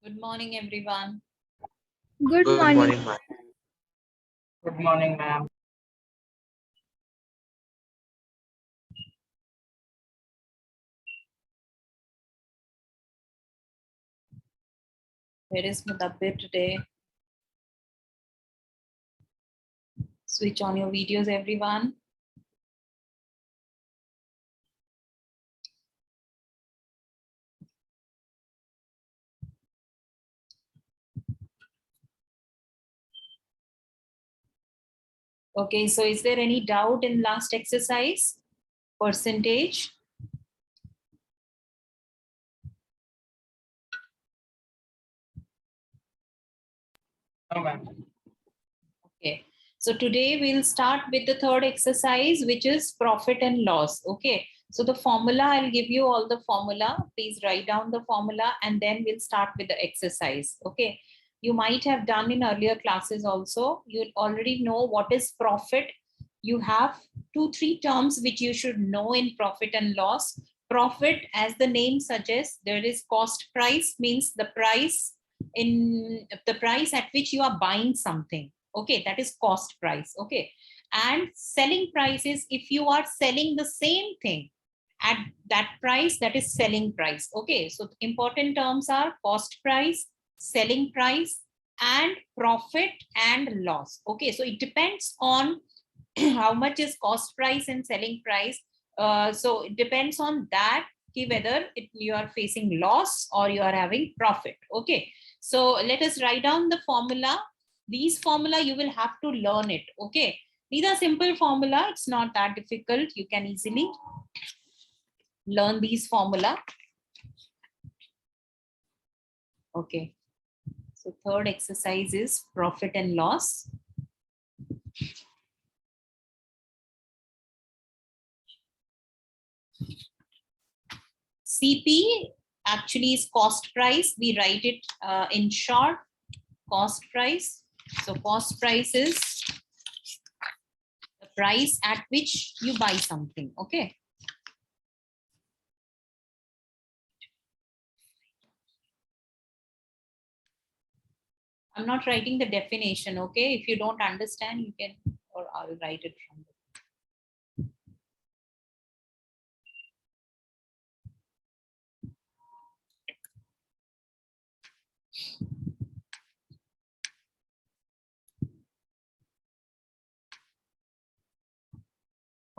Good morning, everyone. Good Good morning. morning, ma'am. Good morning, ma'am. Where is Mudabbir today? Switch on your videos, everyone. Okay, so is there any doubt in last exercise? Percentage? No, ma'am. Okay, so today we'll start with the third exercise, which is profit and loss. Okay, so the formula, I'll give you all the formula. Please write down the formula and then we'll start with the exercise. Okay, you might have done in earlier classes also. You already know what is profit. You have 2-3 terms which you should know in profit and loss. Profit, as the name suggests, there is cost price, means the price at which you are buying something. Okay, that is cost price. Okay, and selling price is if you are selling the same thing at that price, that is selling price. Okay, so important terms are cost price, selling price, and profit and loss. Okay, so it depends on how much is cost price and selling price. So it depends on that whether you are facing loss or you are having profit. Okay, so let us write down the formula. These formula you will have to learn it. Okay, these are simple formula. It's not that difficult. You can easily learn these formula. Okay, so third exercise is profit and loss. CP actually is cost price. We write it in short, cost price. So cost price is the price at which you buy something. Okay. I'm not writing the definition. Okay. If you don't understand, you can, or I'll write it from the.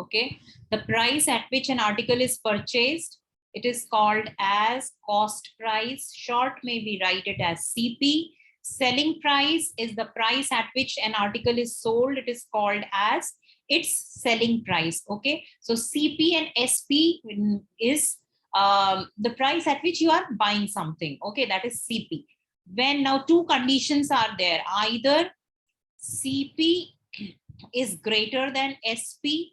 Okay, the price at which an article is purchased, it is called as cost price. Short may be write it as CP. Selling price is the price at which an article is sold. It is called as its selling price. Okay, so CP and SP is the price at which you are buying something. Okay, that is CP. When now two conditions are there, either CP is greater than SP.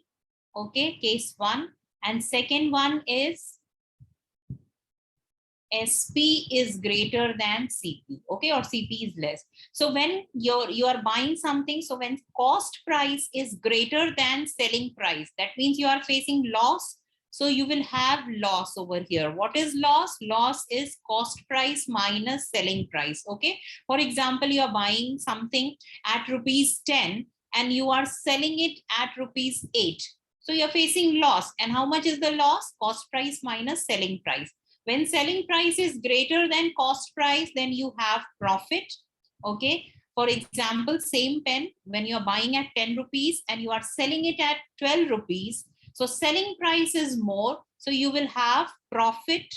Okay, case one. And second one is SP is greater than CP. Okay, or CP is less. So when you are buying something, so when cost price is greater than selling price, that means you are facing loss. So you will have loss over here. What is loss? Loss is cost price minus selling price. Okay, for example, you are buying something at rupees 10 and you are selling it at rupees 8. So you're facing loss. And how much is the loss? Cost price minus selling price. When selling price is greater than cost price, then you have profit. Okay. For example, same pen, when you're buying at 10 rupees and you are selling it at 12 rupees. So selling price is more. So you will have profit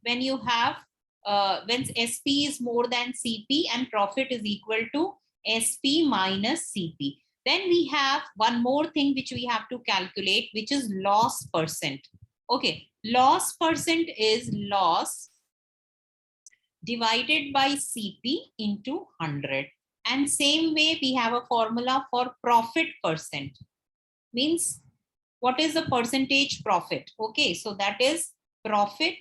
when you have, when SP is more than CP and profit is equal to SP minus CP. Then we have one more thing which we have to calculate, which is loss percent. Okay, loss percent is loss divided by CP into 100. And same way we have a formula for profit percent. Means what is the percentage profit? Okay, so that is profit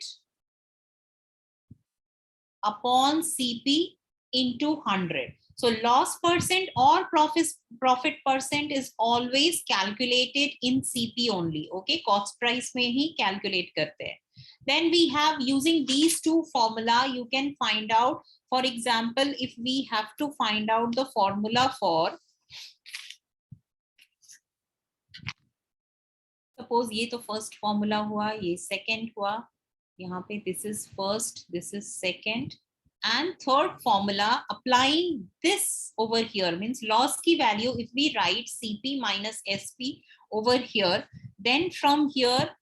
upon CP into 100. So loss percent or profit percent is always calculated in CP only. Okay, cost price में ही calculate करते हैं. Then we have, using these two formula, you can find out, for example, if we have to find out the formula for, suppose ये तो first formula हुआ, ये second हुआ, यहाँ पे this is first, this is second, and third formula, applying this over here, means loss की value, if we write CP minus SP over here, then from here,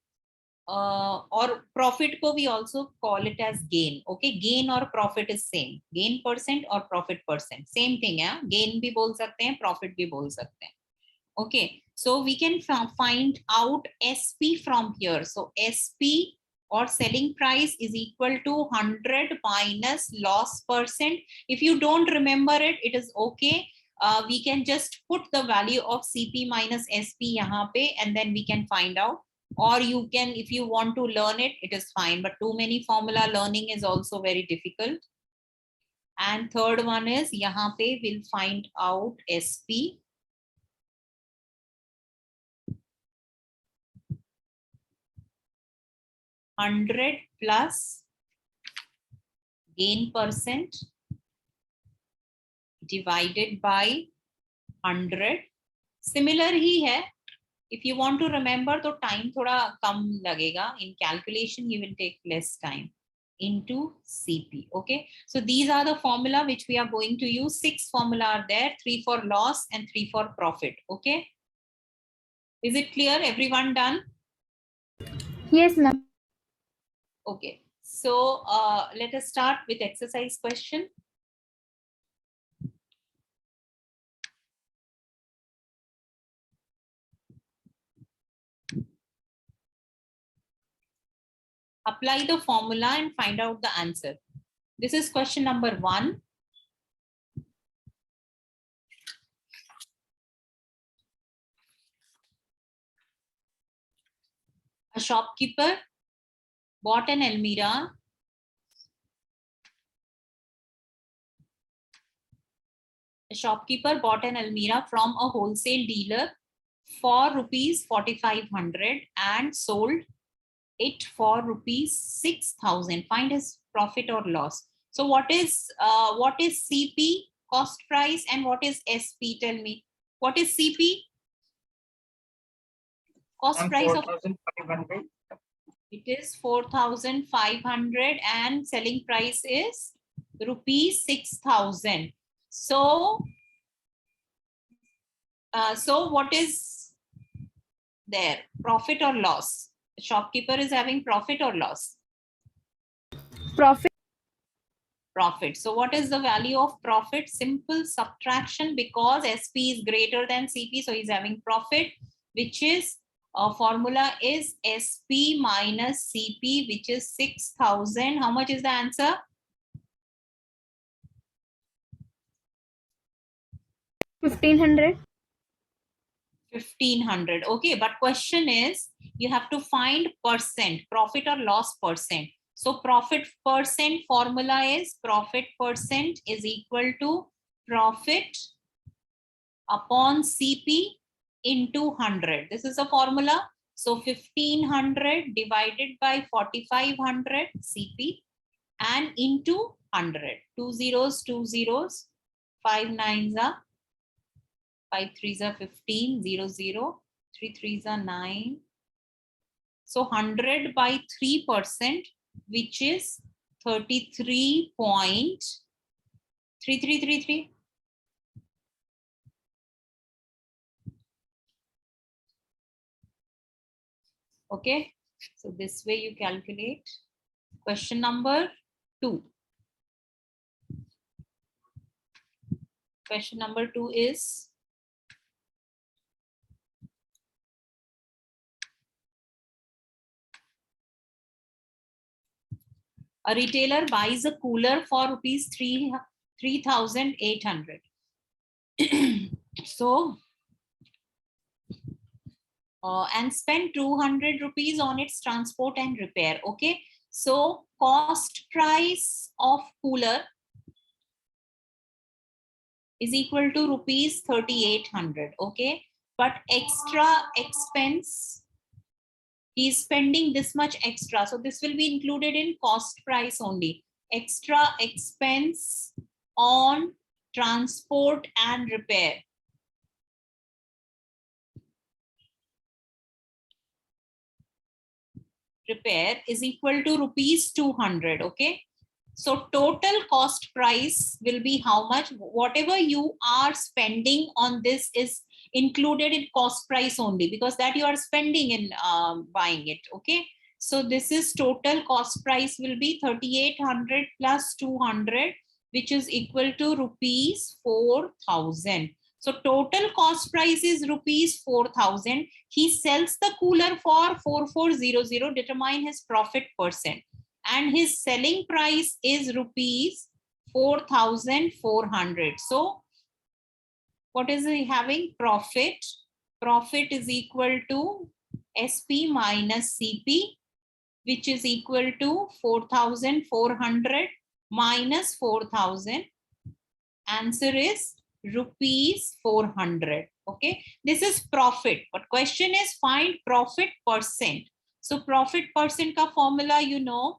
or profit को we also call it as gain. Okay, gain or profit is same, gain percent or profit percent, same thing है, gain भी बोल सकते हैं, profit भी बोल सकते हैं. Okay, so we can find out SP from here. So SP or selling price is equal to 100 minus loss percent. If you don't remember it, it is okay. We can just put the value of CP minus SP यहाँ पे, and then we can find out. Or you can, if you want to learn it, it is fine. But too many formula learning is also very difficult. And third one is यहाँ पे we'll find out SP. $100 plus gain percent divided by 100. Similar ही है. If you want to remember, तो time थोड़ा कम लगेगा. In calculation, you will take less time. Into CP. Okay. So these are the formula which we are going to use. 6 formula are there. 3 for loss and 3 for profit. Okay. Is it clear? Everyone done? Yes, ma'am. Okay. So let us start with exercise question. Apply the formula and find out the answer. This is question number 1. A shopkeeper bought an Almirah from a wholesale dealer for rupees 4,500 and sold it for rupees 6,000. Find his profit or loss. So what is CP, cost price, and what is SP? Tell me. What is CP? Cost price of 4,500. It is 4,500 and selling price is rupees 6,000. So what is there? Profit or loss? The shopkeeper is having profit or loss? Profit. Profit. So what is the value of profit? Simple subtraction, because SP is greater than CP, so he's having profit, which is formula is SP minus CP, which is 6,000. How much is the answer? 1,500. 1,500. Okay, but question is, you have to find percent, profit or loss percent. So profit percent formula is profit percent is equal to profit upon CP into 100. This is a formula. So 1,500 divided by 4,500 CP and into 100. 2 zeros, 2 zeros, 5 nines are 5 threes are 15, 0 0, 3 threes are 9. So 100 by 3%, which is 33.3333. Okay, so this way you calculate. Question number 2. Question number 2 is, a retailer buys a cooler for rupees 3,800. So, and spend 200 rupees on its transport and repair. Okay, so cost price of cooler is equal to rupees 3,800. Okay, but extra expense He is spending this much extra. So this will be included in cost price only. Extra expense on transport and repair. Repair is equal to rupees 200. Okay. So total cost price will be how much? Whatever you are spending on this is included in cost price only, because that you are spending in buying it. Okay. So this is total cost price will be 3,800 plus 200, which is equal to rupees 4,000. So total cost price is rupees 4,000. He sells the cooler for 4,400. Determine his profit percent. And his selling price is rupees 4,400. So what is he having? Profit. Profit is equal to SP minus CP, which is equal to 4,400 minus 4,000. Answer is rupees 400. Okay, this is profit, but question is find profit percent. So profit percent ka formula, you know,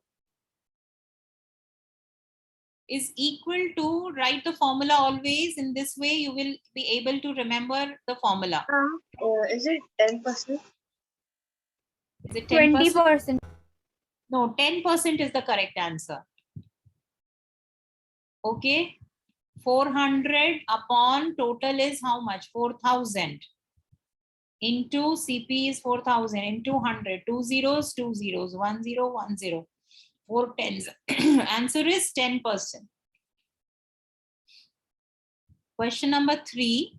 is equal to, write the formula always in this way, you will be able to remember the formula. Is it 10%? Is it 10%? 20%. No, 10% is the correct answer. Okay, 400 upon total is how much? 4,000 into CP is 4,000 into 100. 2 zeros, 2 zeros, 1 0, 1 0. 4 tens. Answer is 10%. Question number 3.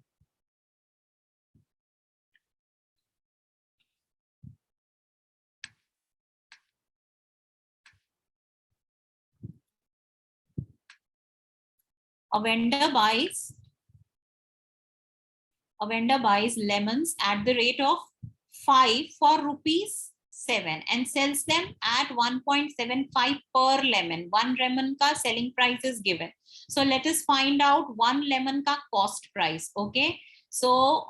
A vendor buys lemons at the rate of 5 for rupees 7 and sells them at 1.75 per lemon. One lemon ka selling price is given. So let us find out one lemon ka cost price. Okay. So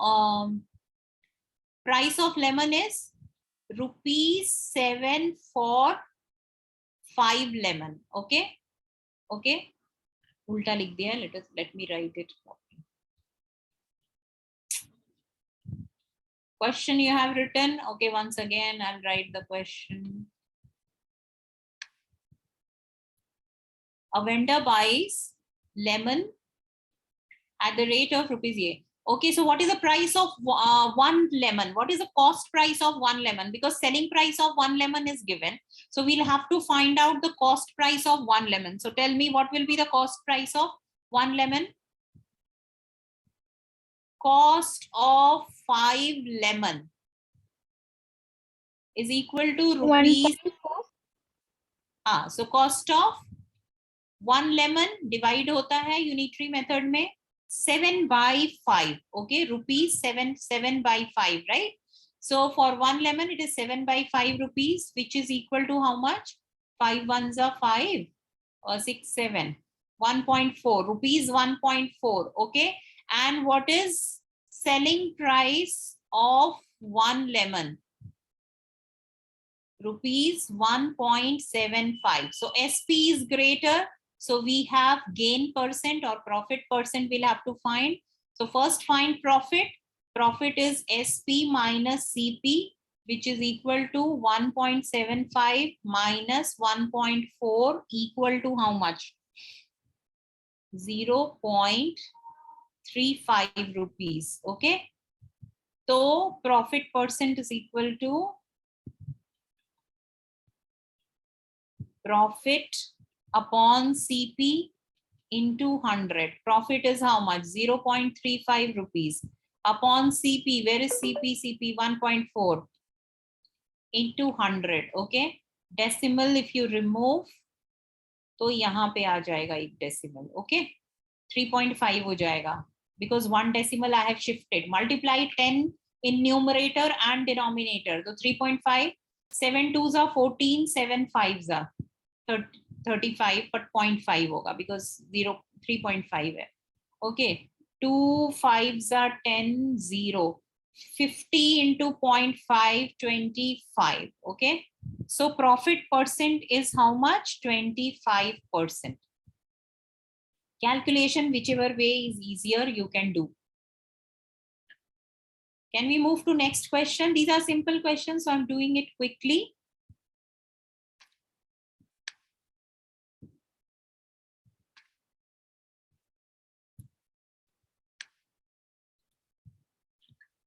price of lemon is rupees 7 for 5 lemon. Okay. Okay. Ulta likh diya. Let me write it. Question you have written. Okay, once again, I'll write the question. A vendor buys lemon at the rate of rupees A. Okay, so what is the price of one lemon? What is the cost price of one lemon? Because selling price of one lemon is given. So we'll have to find out the cost price of one lemon. So tell me what will be the cost price of one lemon? Cost of 5 lemon is equal to rupees. 1.4. So cost of one lemon divide hota hai unitary method mein 7 by 5. Okay, rupees 7 by 5, right? So for one lemon it is 7 by 5 rupees, which is equal to how much? 5 ones are 5 or 6 7 1.4 rupees 1.4. Okay, and what is selling price of one lemon? Rupees 1.75. So SP is greater. So we have gain percent or profit percent we'll have to find. So first find profit. Profit is SP minus CP, which is equal to 1.75 minus 1.4 equal to how much? 0.35 rupees. Okay. So profit percent is equal to profit upon CP into 100. Profit is how much? 0.35 rupees. Upon CP, where is CP? CP 1.4 into 100. Okay. Decimal if you remove, तो यहाँ पे आ जाएगा एक decimal. Okay. 3.5 हो जाएगा. Because one decimal I have shifted. Multiply 10 in numerator and denominator. So 3.5. 7 2s are 14. 7 5s are 35, but 0.5 होगा because 3.5 है. Okay, 2 5s are 10 0. 50 into 0.5, 25. Okay. So profit percent is how much? 25%. Calculation, whichever way is easier, you can do. Can we move to next question? These are simple questions, so I'm doing it quickly.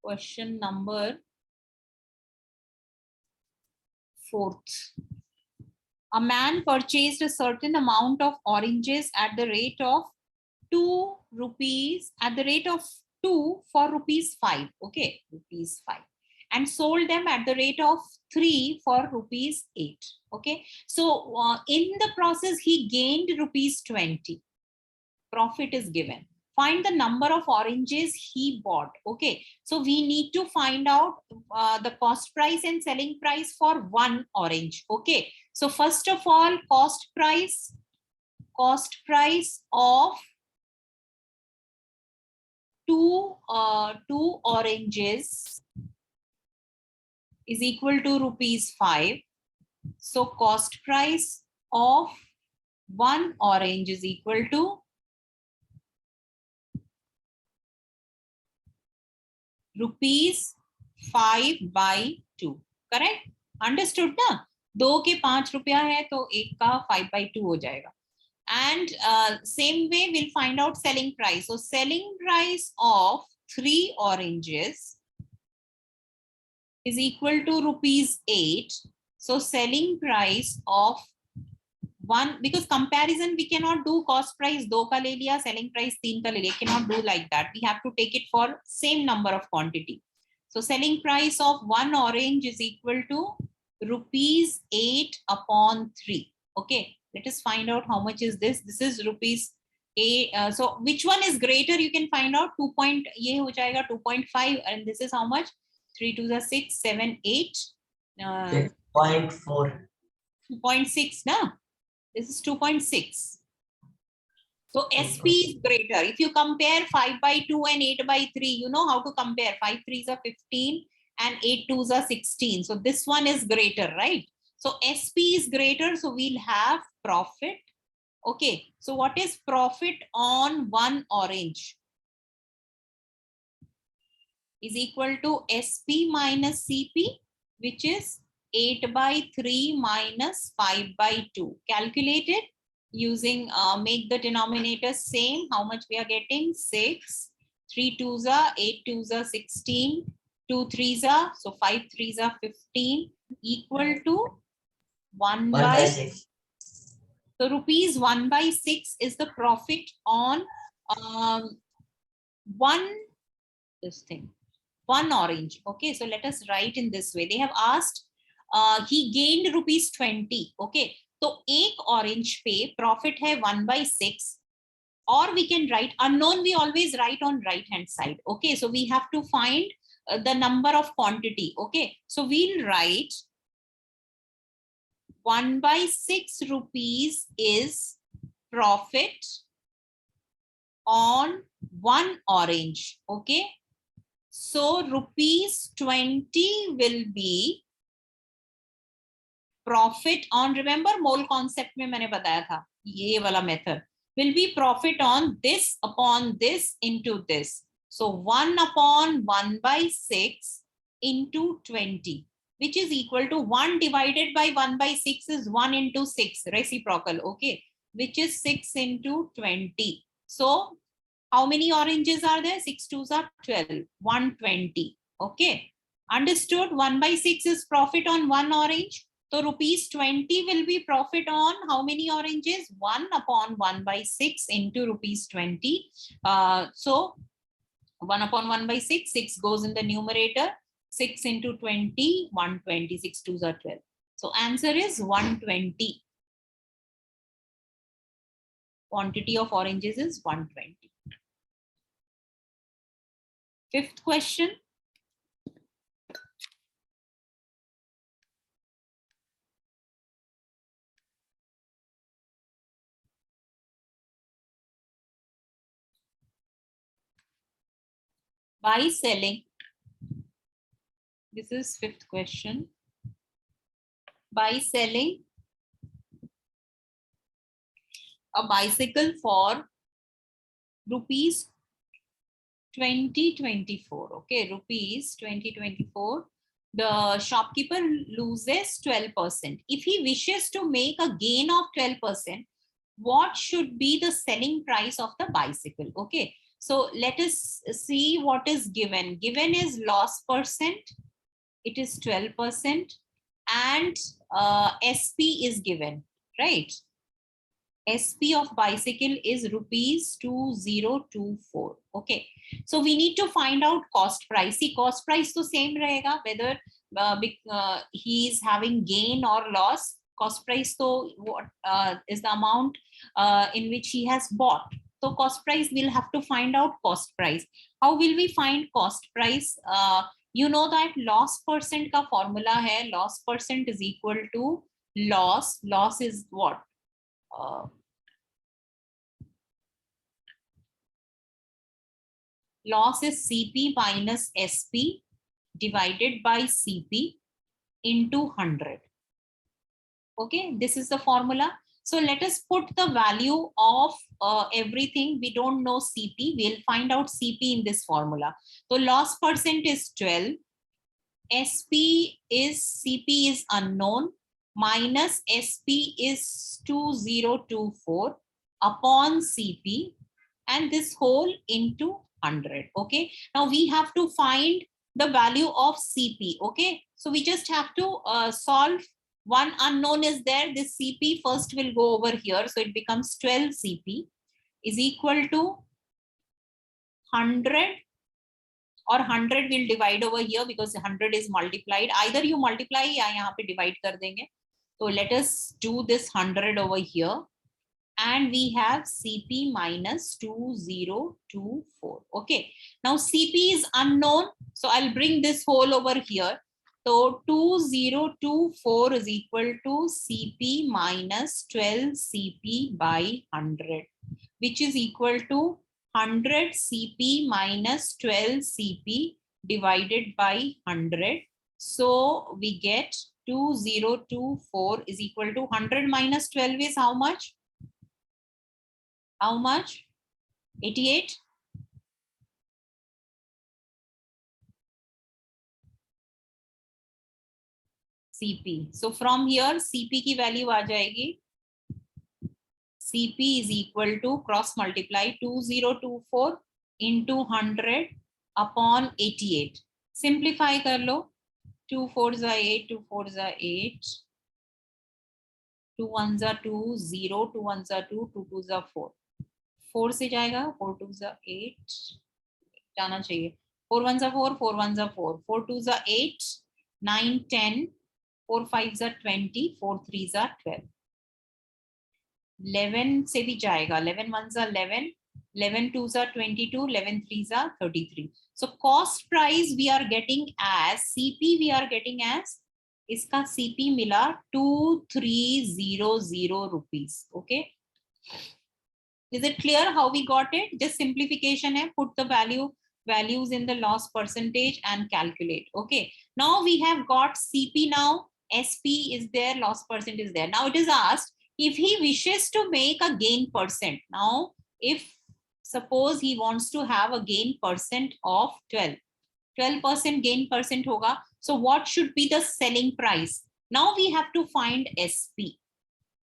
Question number 4th. A man purchased a certain amount of oranges at the rate of 2 rupees, at the rate of 2 for rupees 5. Okay, rupees 5. And sold them at the rate of 3 for rupees 8. Okay, so in the process, he gained rupees 20. Profit is given. Find the number of oranges he bought. Okay, so we need to find out the cost price and selling price for one orange. Okay, so first of all, cost price of two oranges is equal to rupees 5. So cost price of one orange is equal to rupees 5/2. Correct? Understood ना? 2 के 5 रुपया है तो 1 का 5/2 हो जाएगा. And same way we'll find out selling price. So selling price of 3 oranges is equal to rupees 8. So selling price of one, because comparison we cannot do cost price 2 का ले लिया, selling price 3 का ले लिया, cannot do like that. We have to take it for same number of quantity. So selling price of one orange is equal to rupees 8/3. Okay, let us find out how much is this. This is rupees 8. So which one is greater? You can find out. 2 point ये हो जाएगा 2.5, and this is how much? 3 2 are 6, 7, 8. 6.4. 2.6 na? This is 2.6. So SP is greater. If you compare 5/2 and 8/3, you know how to compare. 5 3s are 15 and 8 2s are 16. So this one is greater, right? So SP is greater, so we'll have profit. Okay, so what is profit on one orange? Is equal to SP minus CP, which is 8/3 minus 5/2. Calculated using make the denominator same. How much we are getting? 6. 3 2s are 8 2s are 16. 2 3s are, so 5 3s are 15, equal to 1/6. So rupees 1/6 is the profit on one orange. Okay, so let us write in this way. They have asked he gained rupees 20. Okay, तो एक orange पे profit है 1/6, or we can write unknown. We always write on right hand side. Okay, so we have to find the number of quantity. Okay, so we'll write 1/6 rupees is profit on one orange. Okay, so rupees 20 will be profit on, remember mole concept में मैंने बताया था ये वाला method, will be profit on this upon this into this. So 1/1/6 into 20, which is equal to 1 divided by 1/6 is 1 into 6, reciprocal. Okay, which is 6 into 20. So how many oranges are there? 6 2s are 12, 120. Okay, understood? 1/6 is profit on one orange. So rupees 20 will be profit on how many oranges? 1/1/6 into rupees 20. So 1/1/6, 6 goes in the numerator. 6 into 20, 120. 6 2s are 12. So answer is 120. Quantity of oranges is 120. Fifth question. By selling This is fifth question. By selling a bicycle for rupees 2024. Okay, rupees 2024. The shopkeeper loses 12%. If he wishes to make a gain of 12%, what should be the selling price of the bicycle? Okay, so let us see what is given. Given is loss percent, it is 12%, and SP is given, right? SP of bicycle is rupees 2024. Okay, so we need to find out cost price. See, cost price to same rahega whether he is having gain or loss. Cost price to what is the amount in which he has bought. So cost price, we'll have to find out cost price. How will we find cost price? You know that loss percent ka formula hai. Loss percent is equal to loss. Loss is what? Loss is CP minus SP divided by CP into 100. Okay, this is the formula. So let us put the value of everything. We don't know CP. We'll find out CP in this formula. So loss percent is 12. SP is CP is unknown, minus SP is 2024 upon CP, and this whole into 100. Okay, now we have to find the value of CP. Okay, so we just have to solve. One unknown is there. This CP first will go over here, so it becomes 12 CP is equal to 100, or 100 will divide over here because 100 is multiplied. Either you multiply या यहाँ पे divide कर देंगे. So let us do this 100 over here, and we have CP minus 2024. Okay, now CP is unknown, so I'll bring this whole over here. So 2024 is equal to CP minus 12 CP by 100, which is equal to 100 CP minus 12 CP divided by 100. So we get 2024 is equal to 100 minus 12 is how much? How much? 88. CP. So from here CP की value आ जाएगी. CP is equal to cross multiply 2024 into 100 upon 88. Simplify कर लो. 2 4s are 8, 2 4s are 8. 2 1s are 2, 0, 2 1s are 2, 2 2s are 4. 4 से जाएगा, 4 2s are 8. जाना चाहिए. 4 1s are 4, 4 1s are 4. 4 2s are 8, 9, 10. 4 5s are 20, 4 3s are 12. 11 से भी जाएगा. 11 1s are 11, 11 2s are 22, 11 3s are 33. So cost price we are getting as CP, we are getting as इसका CP मिला 2300 rupees. Okay, is it clear how we got it? Just simplification है. Put the values in the loss percentage and calculate. Okay, now we have got CP. Now SP is there, loss percent is there. Now it is asked if he wishes to make a gain percent. Now if suppose he wants to have a gain percent of 12% gain percent hoga, so what should be the selling price? Now we have to find SP.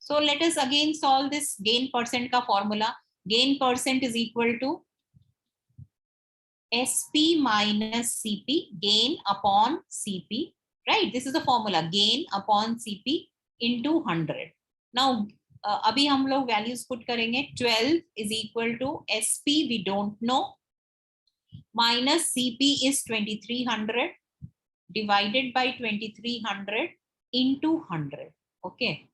So let us again solve this gain percent ka formula. Gain percent is equal to SP minus CP, gain upon CP, right? This is the formula, gain upon CP into 100. Now अभी हम लोग values put करेंगे. 12 is equal to SP, we don't know, minus CP is 2300 divided by 2300 into 100. Okay,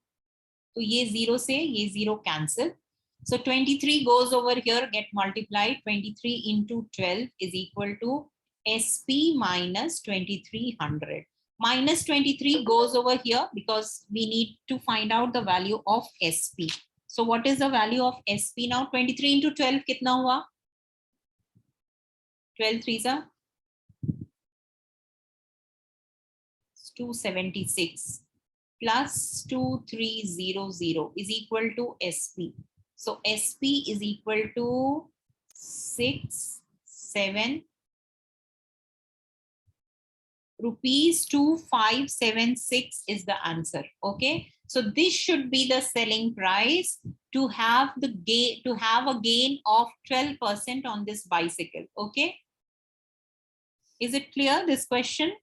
तो ये 0 से ये 0 cancel. So 23 goes over here, get multiplied. 23 into 12 is equal to SP minus 2300. Minus 23 goes over here because we need to find out the value of SP. So what is the value of SP now? 23 into 12 कितना हुआ? 12 3s are 276 plus 2300 is equal to SP. So SP is equal to 6,7 rupees 2,576 is the answer. Okay, so this should be the selling price to have the gain, to have a gain of 12% on this bicycle. Okay, is it clear, this question?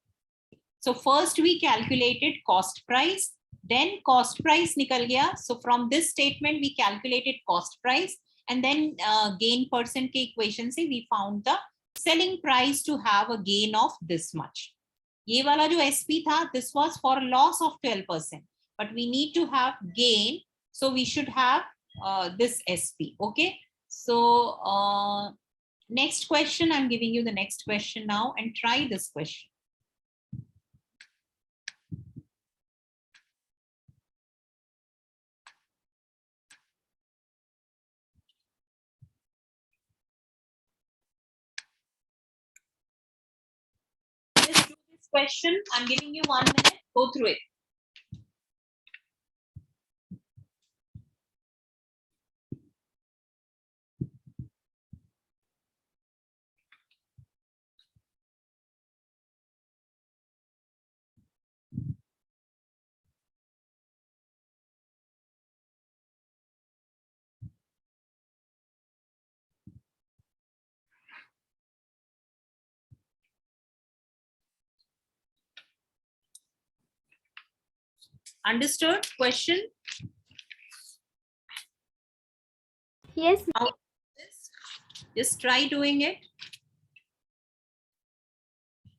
So first we calculated cost price, then cost price nikal gaya. So from this statement we calculated cost price, and then gain percent ke equation se we found the selling price to have a gain of this much. ये वाला जो SP था, this was for loss of 12%, but we need to have gain, so we should have this SP. Okay, so next question, I'm giving you the next question now, and try this question. Just do this question. I'm giving you 1 minute. Go through it. Understood question? Yes. Just try doing it.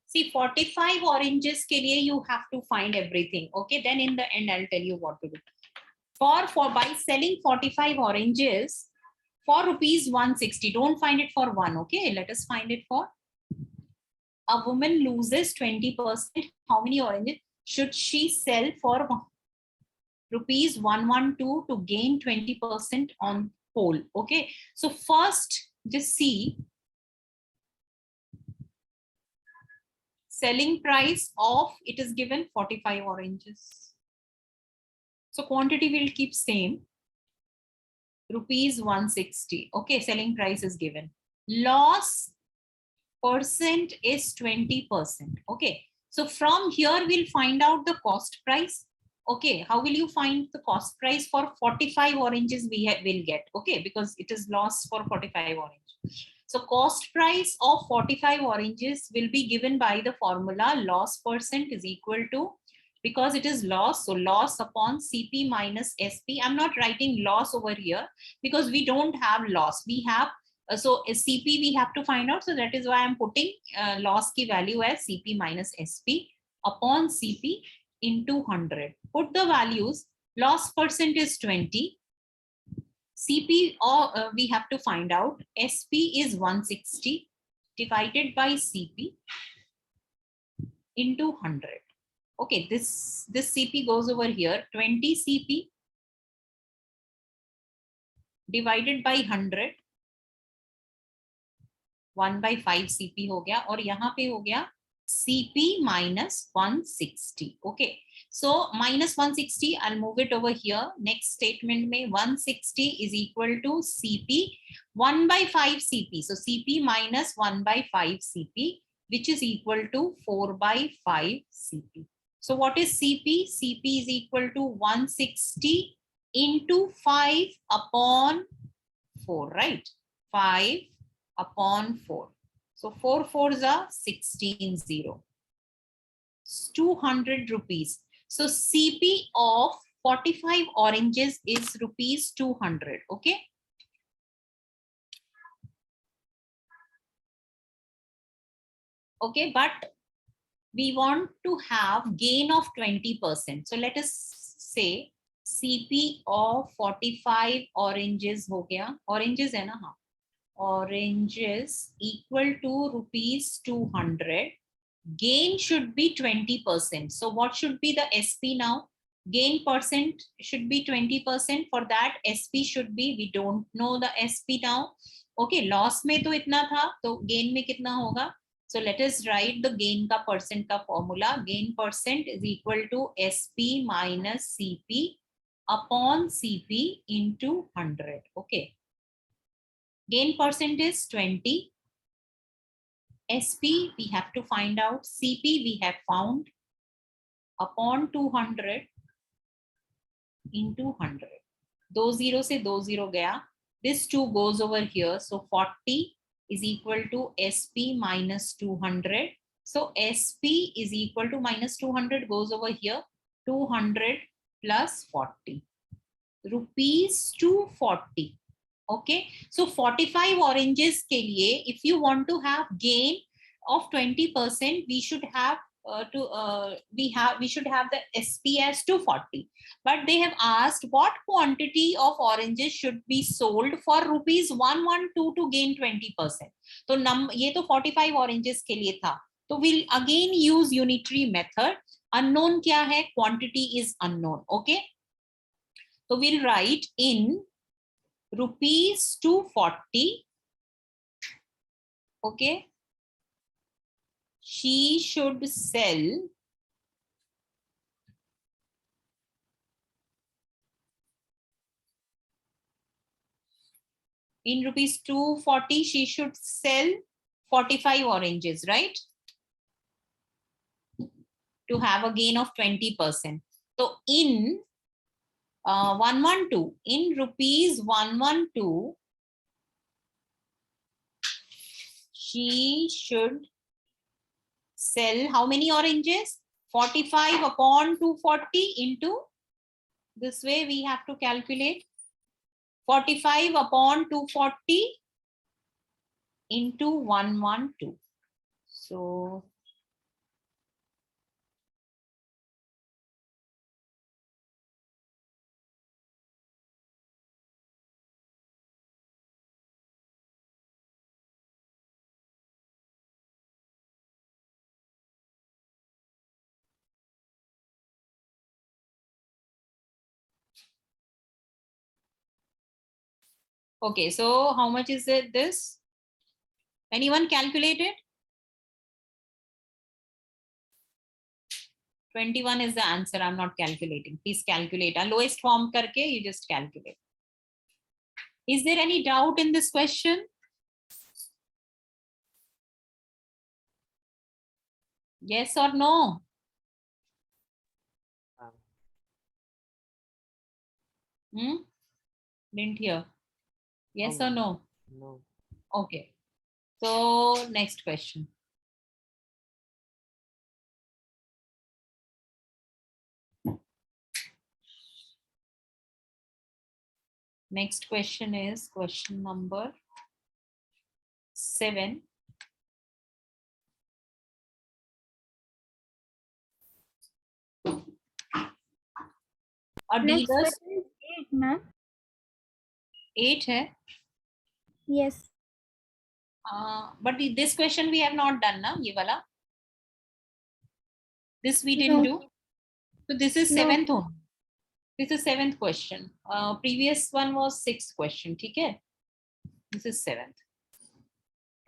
See, 45 oranges ke liye you have to find everything. Okay, then in the end I'll tell you what to do. For by selling 45 oranges for rupees 160, don't find it for 1. Okay, let us find it for. A woman loses 20%. How many oranges should she sell for rupees 112 to gain 20% on whole? Okay, so first just see selling price of, it is given 45 oranges, so quantity will keep same, rupees 160. Okay, selling price is given, loss percent is 20%. Okay, so from here we'll find out the cost price. Okay, how will you find the cost price for 45 oranges we will get? Okay, because it is loss for 45 oranges. So cost price of 45 oranges will be given by the formula loss percent is equal to, because it is loss, so loss upon CP minus SP. I'm not writing loss over here because we don't have loss. We have, so CP we have to find out. So that is why I'm putting loss ki value as CP minus SP upon CP into 100. Put the values. Loss percent is 20. CP we have to find out. SP is 160 divided by CP into 100. Okay, this CP goes over here. 20 CP divided by 100. 1/5 CP हो गया, और यहाँ पे हो गया CP minus 160. Okay, so minus 160, I'll move it over here. Next statement में 160 is equal to CP 1/5 CP. So CP minus 1/5 CP, which is equal to 4/5 CP. So what is CP? CP is equal to 160 into 5 upon 4, right? 5 upon 4. So 4 4s are 16 0. 200 rupees. So CP of 45 oranges is rupees 200. Okay. Okay, but we want to have gain of 20%. So let us say CP of 45 oranges हो गया. Oranges है ना? हाँ. Oranges equal to rupees 200. Gain should be 20%. So what should be the SP now? Gain percent should be 20%. For that SP should be, we don't know the SP now. Okay, loss में तो इतना था, तो gain में कितना होगा? So let us write the gain ka percent ka formula. Gain percent is equal to SP minus CP upon CP into 100. Okay. Gain percent is 20. SP we have to find out. CP we have found upon 200 into 100. 2 0 se 2 0 gaya. This 2 goes over here. So 40 is equal to SP minus 200. So SP is equal to minus 200 goes over here. 200 plus 40. Rupees 240. Okay. So 45 oranges ke liye, if you want to have gain of 20%, we should have we should have the SP as 240. But they have asked what quantity of oranges should be sold for rupees 112 to gain 20%. So ye to 45 oranges ke liye tha. So we'll again use unitary method. Unknown kya hai? Quantity is unknown. Okay. So we'll write in rupees 240. Okay. She should sell in rupees 240. She should sell 45 oranges, right? To have a gain of 20%. So in 112, in rupees 112, she should sell how many oranges? 45 upon 240 into, this way we have to calculate, 45 upon 240 into 112. So okay, so how much is it this? Anyone calculated? 21 is the answer. I'm not calculating. Please calculate. Lowest form karke, you just calculate. Is there any doubt in this question? Yes or no? Didn't hear. Yes or no? No. Okay. So next question. Next question is question number 7. A Next dealer's question is 8, ma'am. 8 hai. Yes. But this question we have not done, na? Ye wala. This we didn't No. do. So this is No. 7th one. This is 7th question. Previous one was 6th question. ठीक है? This is 7th.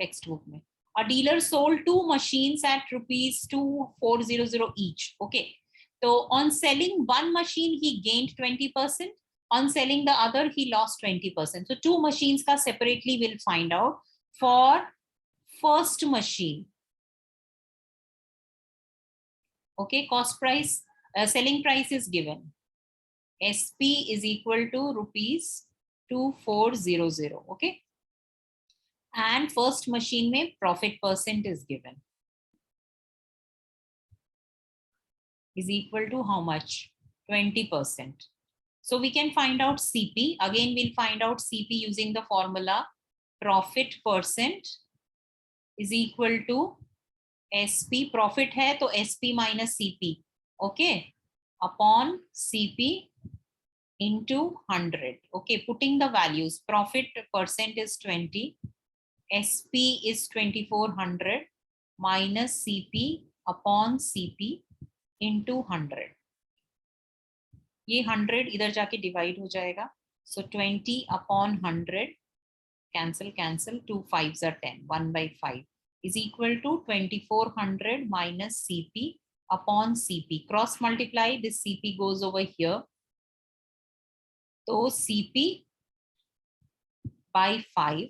Textbook mein. A dealer sold 2 machines at rupees 2400 each. Okay. So on selling one machine, he gained 20%. On selling the other, he lost 20%. So 2 machines ka separately we'll find out. For first machine. Okay, cost price, selling price is given. SP is equal to rupees 2400. Okay. And first machine mein profit percent is given. Is equal to how much? 20%. So we can find out CP. Again, we'll find out CP using the formula profit percent is equal to SP. Profit hai to SP minus CP. Okay. Upon CP into 100. Okay. Putting the values. Profit percent is 20. SP is 2400 minus CP upon CP into 100. ये 100 इधर जाके divide हो जाएगा. So 20 upon 100 cancel 2 5s are 10. 1 by 5 is equal to 2400 minus CP upon CP. Cross multiply, this CP goes over here. So CP by 5,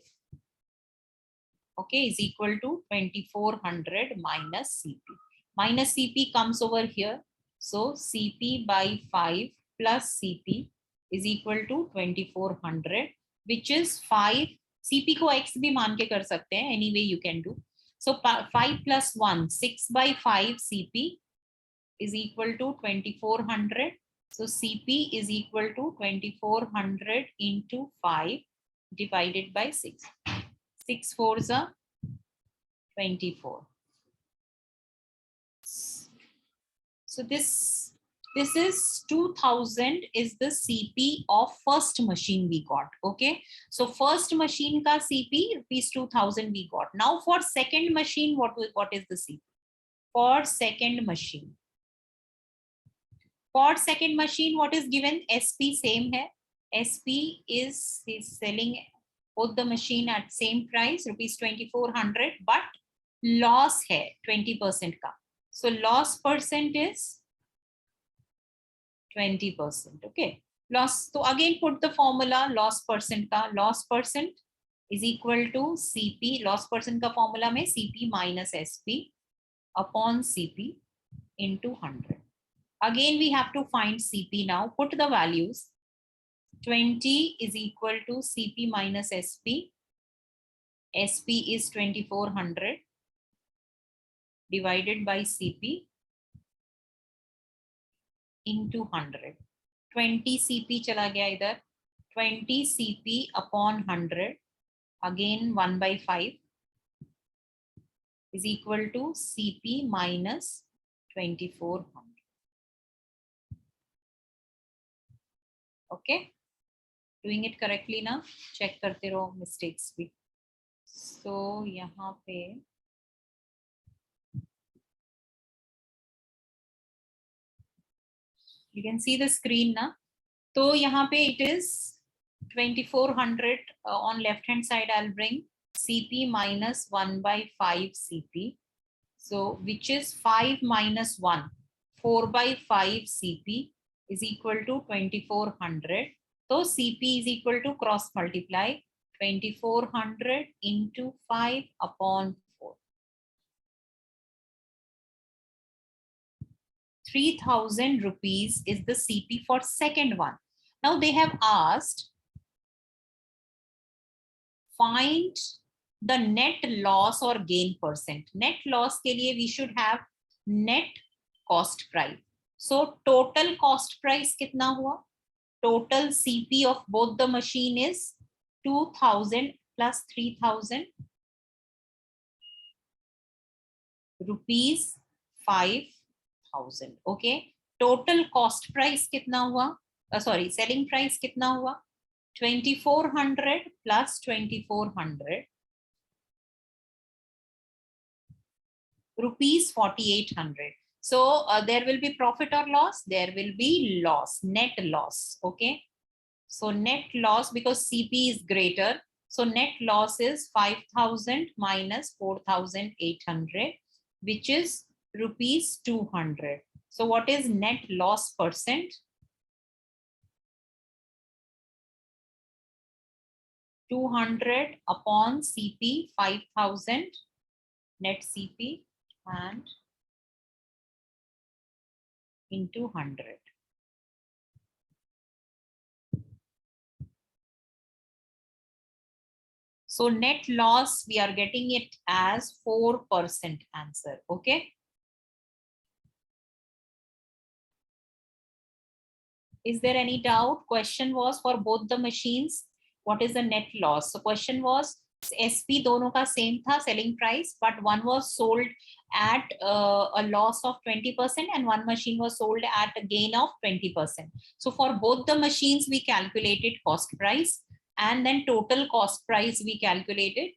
okay, is equal to 2400 minus CP. Minus CP comes over here. So CP by 5 plus CP is equal to 2400, which is 5. CP को X भी मान के कर सकते हैं. Anyway, you can do. So 5 plus 1, 6 by 5 CP is equal to 2400. So CP is equal to 2400 into 5 divided by 6. 6 4s are 24. So this is 2000 is the CP of first machine we got. Okay, so first machine ka CP rupees 2000 we got. Now for second machine, what is the CP for second machine? For second machine, what is given? SP same hai. SP is selling both the machine at same price, rupees 2400, but loss hai 20% ka. So loss percent is 20%. Okay, loss. So again put the formula loss percent ka. Loss percent is equal to CP. Loss percent ka formula mein CP minus SP upon CP into 100. Again we have to find CP now. Put the values. 20 is equal to CP minus SP. SP is 2400 divided by CP into 100. 20 CP chala gaya idhar. 20 CP upon 100. Again 1 by 5 is equal to CP minus 2400. Okay, doing it correctly now. Check karte raho mistakes bhi. So yahan pe you can see the screen now. So yahan pe it is 2400 on left hand side. I'll bring CP minus 1 by 5 CP. So which is 5 minus 1, 4 by 5 CP is equal to 2400. So CP is equal to cross multiply 2400 into 5 upon 4. 3000 rupees is the CP for second one. Now they have asked find the net loss or gain percent. Net loss ke liye we should have net cost price. So total cost price kitna hua? Total CP of both the machine is 2000 plus 3000 rupees 5000. Okay, total cost price kitna hua? Sorry, selling price kitna hua? 2400 plus 2400 rupees 4800. So there will be profit or loss. There will be loss, net loss. Okay, so net loss because CP is greater. So net loss is 5000 minus 4800, which is rupees 200. So what is net loss percent? 200 upon CP 5000 net CP and into 100. So net loss, we are getting it as 4% answer. Okay. Is there any doubt? Question was for both the machines, what is the net loss? So question was SP दोनों का same था selling price, but one was sold at a loss of 20% and one machine was sold at a gain of 20%. So for both the machines we calculated cost price and then total cost price we calculated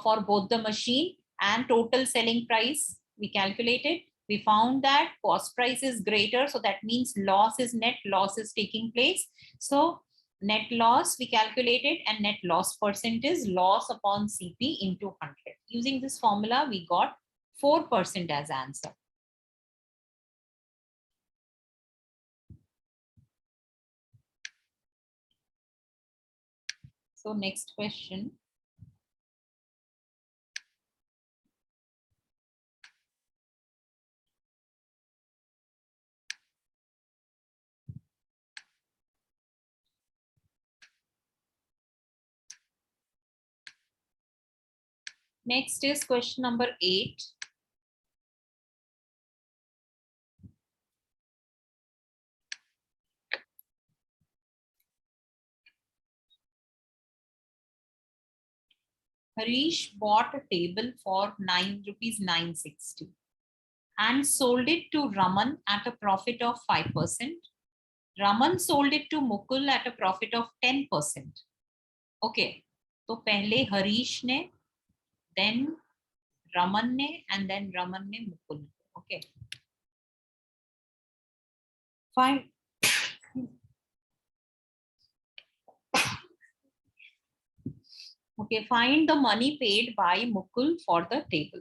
for both the machine and total selling price we calculated. We found that cost price is greater, so that means loss is net, loss is taking place. So net loss we calculated, and net loss percent is loss upon CP into 100. Using this formula, we got 4% as answer. So next question. Next is question number 8. Harish bought a table for rupees 960 and sold it to Raman at a profit of 5%. Raman sold it to Mukul at a profit of 10%. Okay, तो पहले हरीश ने, then Raman ने, and then Raman ने Mukul. Okay, fine. Okay, find the money paid by Mukul for the table.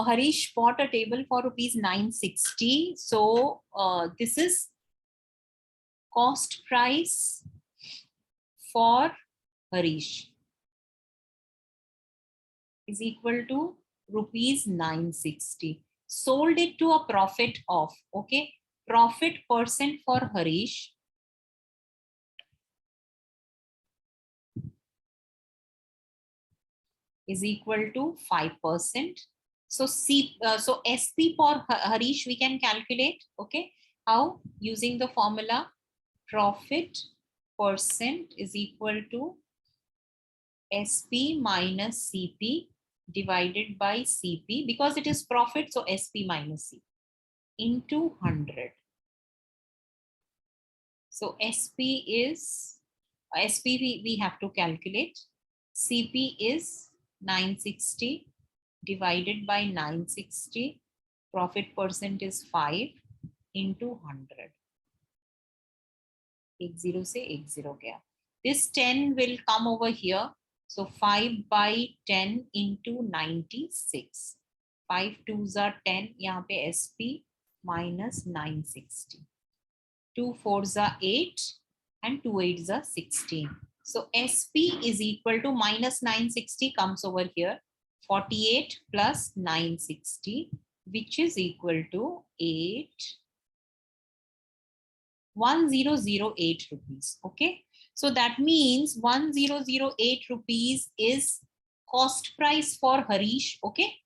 Harish bought a table for rupees 960. So this is cost price for Harish is equal to rupees 960. Sold it to a profit of, okay, profit percent for Harish is equal to 5%. So so SP for Harish we can calculate. Okay, how? Using the formula profit percent is equal to SP minus CP divided by CP, because it is profit, so SP minus CP into 100. So SP is we have to calculate. CP is 960 divided by 960. Profit percent is 5 into 100. 10 से 10 गया. This 10 will come over here. So 5 by 10 into 96. 5 2s are 10. यहाँ पे SP minus 960. 2 4s are 8 and 2 8s are 16. So SP is equal to minus 960 comes over here. 48 plus 960, which is equal to 1008 rupees. Okay, so that means 1008 rupees is cost price for Harish. Okay,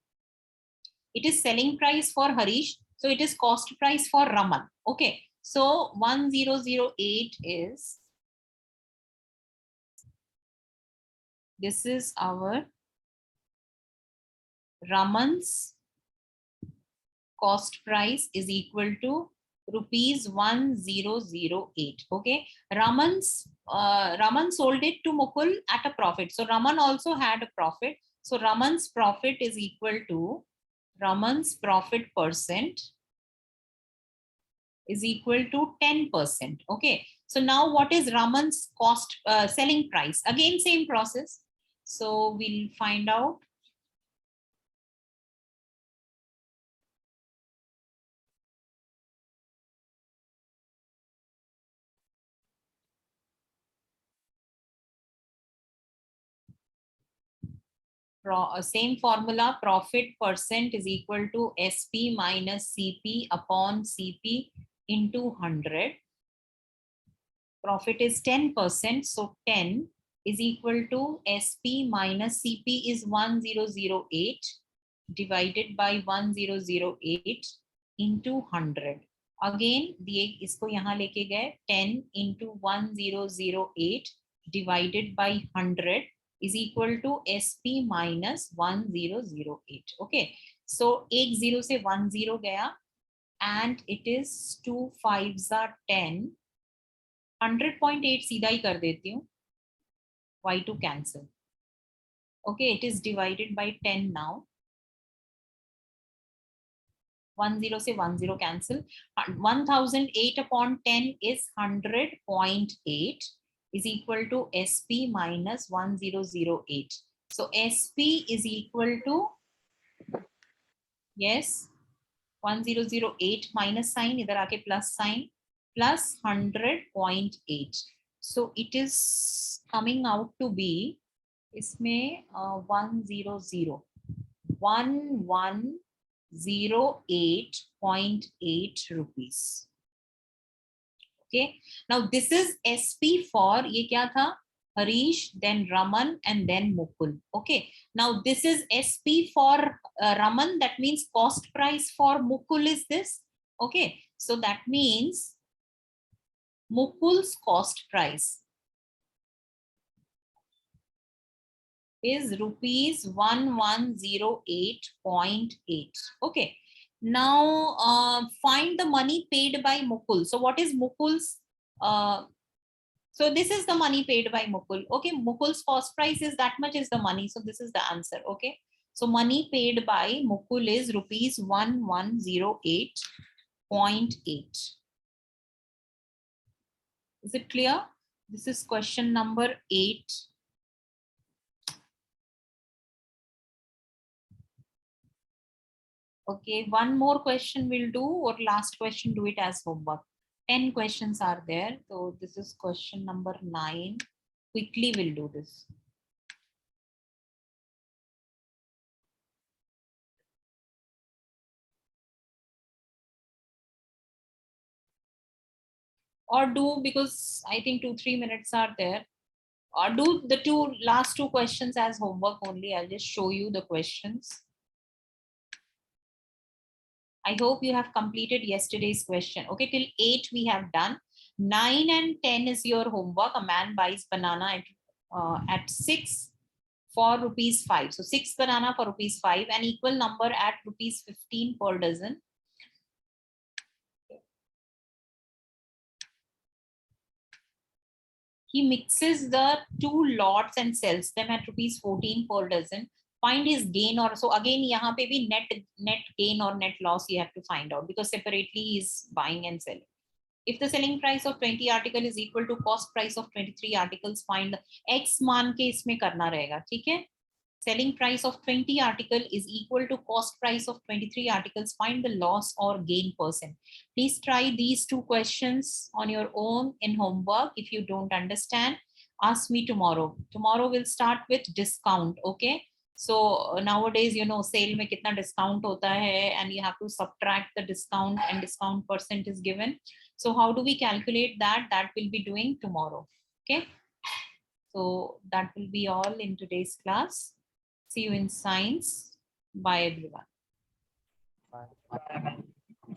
it is selling price for Harish, so it is cost price for Raman. Okay, so 1008 is, this is our Raman's cost price is equal to rupees 1008. Okay, Raman sold it to Mukul at a profit, so Raman also had a profit. So Raman's profit is equal to Raman's profit percent is equal to 10%. Okay, so now what is Raman's cost selling price? Again, same process. So we'll find out. Same formula, profit percent is equal to SP minus CP upon CP into 100. Profit is 10%, so 10 is equal to SP minus CP is 1008 divided by 1008 into 100. Again दिए इसको यहाँ लेके गए 10 into 1008 divided by 100 is equal to SP minus 1008. Okay, so एक 0 से 1 0 गया, and it is 2 5s are 10. 100.8 सीधा ही कर देती हूँ. Why to cancel? Okay, it is divided by 10 now. 10 से 10 cancel. 1008 upon 10 is 100.8 is equal to SP minus 1008. So SP is equal to, yes, 1008 minus sign, इधर आके plus sign, plus 100.8. So it is coming out to be इसमें 1108.8 rupees. Okay, now this is SP for ये क्या था, Harish, then Raman, and then Mukul. Okay, now this is SP for Raman, that means cost price for Mukul is this. Okay, so that means Mukul's cost price is rupees 1108.8. Okay, now find the money paid by Mukul. So what is Mukul's so this is the money paid by Mukul. Okay, Mukul's cost price is that much is the money, so this is the answer. Okay, so money paid by Mukul is rupees 1108.8. Is it clear? This is question number 8. Okay, one more question we'll do, or last question, do it as homework. 10 questions are there. So this is question number 9. Quickly we'll do this. Or do, because I think 2-3 minutes are there. Or do the last two questions as homework only. I'll just show you the questions. I hope you have completed yesterday's question. Okay, till 8 we have done. 9 and 10 is your homework. A man buys banana at 6 for rupees 5. So 6 banana for rupees 5, an equal number at rupees 15 per dozen. He mixes the 2 lots and sells them at rupees 14 per dozen. Find his gain, or so again यहाँ पे भी net gain or net loss you have to find out, because separately he is buying and selling. If the selling price of 20 article is equal to cost price of 23 articles, find the X मान के इसमें करना रहेगा, ठीक है? Selling price of 20 article is equal to cost price of 23 articles. Find the loss or gain percent. Please try these 2 questions on your own in homework. If you don't understand, ask me tomorrow. Tomorrow we'll start with discount. Okay. So nowadays, you know, sale में कितना discount होता है, and you have to subtract the discount, and discount percent is given. So how do we calculate that? That we'll be doing tomorrow. Okay. So that will be all in today's class. See you in science. Bye everyone. Bye.